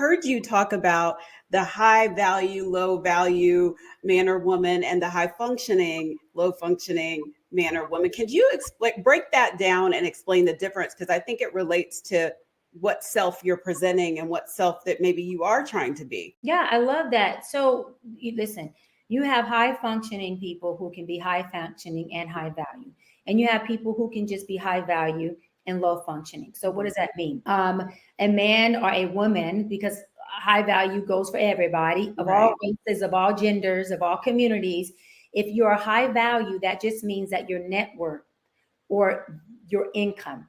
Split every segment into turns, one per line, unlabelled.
heard you talk about the high value, low value man or woman and the high functioning, low functioning man or woman. Can you break that down and explain the difference? Because I think it relates to what self you're presenting and what self that maybe you are trying to be.
Yeah, I love that. So listen, you have high functioning people who can be high functioning and high value. And you have people who can just be high value and low functioning. So what does that mean? A man or a woman, because high value goes for everybody of all races, of all genders, of all communities. If you're a high value, that just means that your network or your income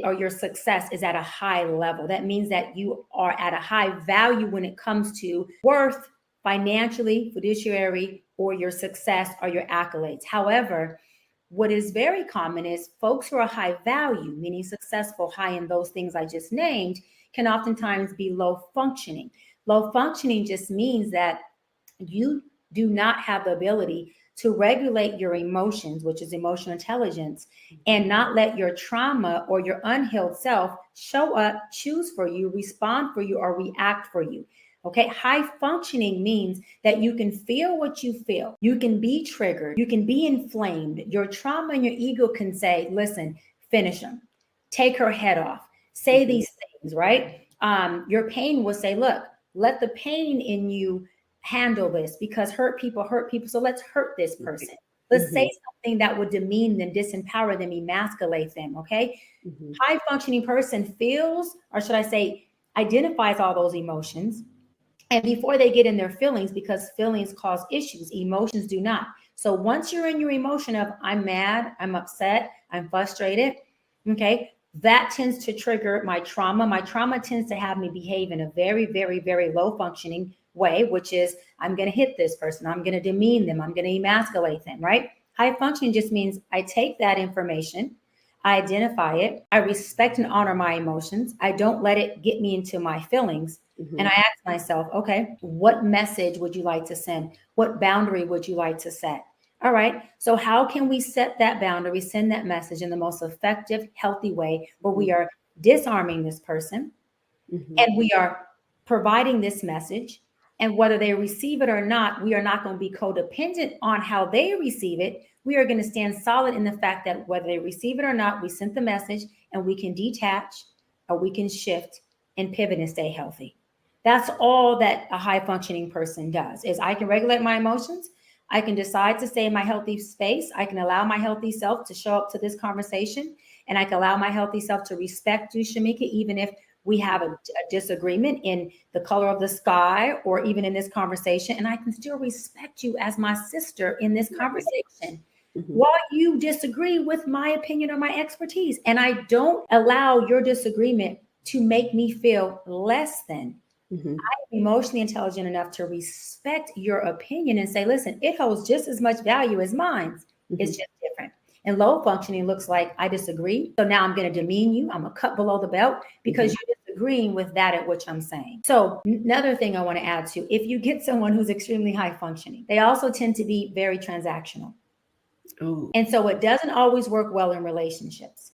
or your success is at a high level. That means that you are at a high value when it comes to worth, financially, fiduciary, or your success or your accolades. However, what is very common is folks who are high value, meaning successful, high in those things I just named, can oftentimes be low functioning. Low functioning just means that you do not have the ability to regulate your emotions, which is emotional intelligence, and not let your trauma or your unhealed self show up, choose for you, respond for you, or react for you. Okay, high functioning means that you can feel what you feel. You can be triggered. You can be inflamed. Your trauma and your ego can say, listen, finish them, take her head off, say these things, right? Your pain will say, look, let the pain in you handle this, because hurt people hurt people. So let's hurt this person. Let's say something that would demean them, disempower them, emasculate them. Okay. High functioning person feels, or should I say, identifies all those emotions. And before they get in their feelings, because feelings cause issues, emotions do not. So once you're in your emotion of I'm mad, I'm upset, I'm frustrated, okay, that tends to trigger my trauma. My trauma tends to have me behave in a very, very, very low functioning way, which is I'm going to hit this person, I'm going to demean them, I'm going to emasculate them, right? High functioning just means I take that information, I identify it, I respect and honor my emotions, I don't let it get me into my feelings. And I ask myself, okay, what message would you like to send? What boundary would you like to set? All right. So how can we set that boundary, send that message in the most effective, healthy way where we are disarming this person and we are providing this message, and whether they receive it or not, we are not going to be codependent on how they receive it. We are going to stand solid in the fact that whether they receive it or not, we sent the message and we can detach or we can shift and pivot and stay healthy. That's all that a high functioning person does, is I can regulate my emotions. I can decide to stay in my healthy space. I can allow my healthy self to show up to this conversation, and I can allow my healthy self to respect you, Shamika, even if we have a disagreement in the color of the sky or even in this conversation, and I can still respect you as my sister in this conversation. While you disagree with my opinion or my expertise, and I don't allow your disagreement to make me feel less than. I'm emotionally intelligent enough to respect your opinion and say, listen, it holds just as much value as mine. It's just different. And low functioning looks like I disagree. So now I'm going to demean you. I'm a cut below the belt because you're disagreeing with that at which I'm saying. So another thing I want to add to, if you get someone who's extremely high functioning, they also tend to be very transactional. And so it doesn't always work well in relationships.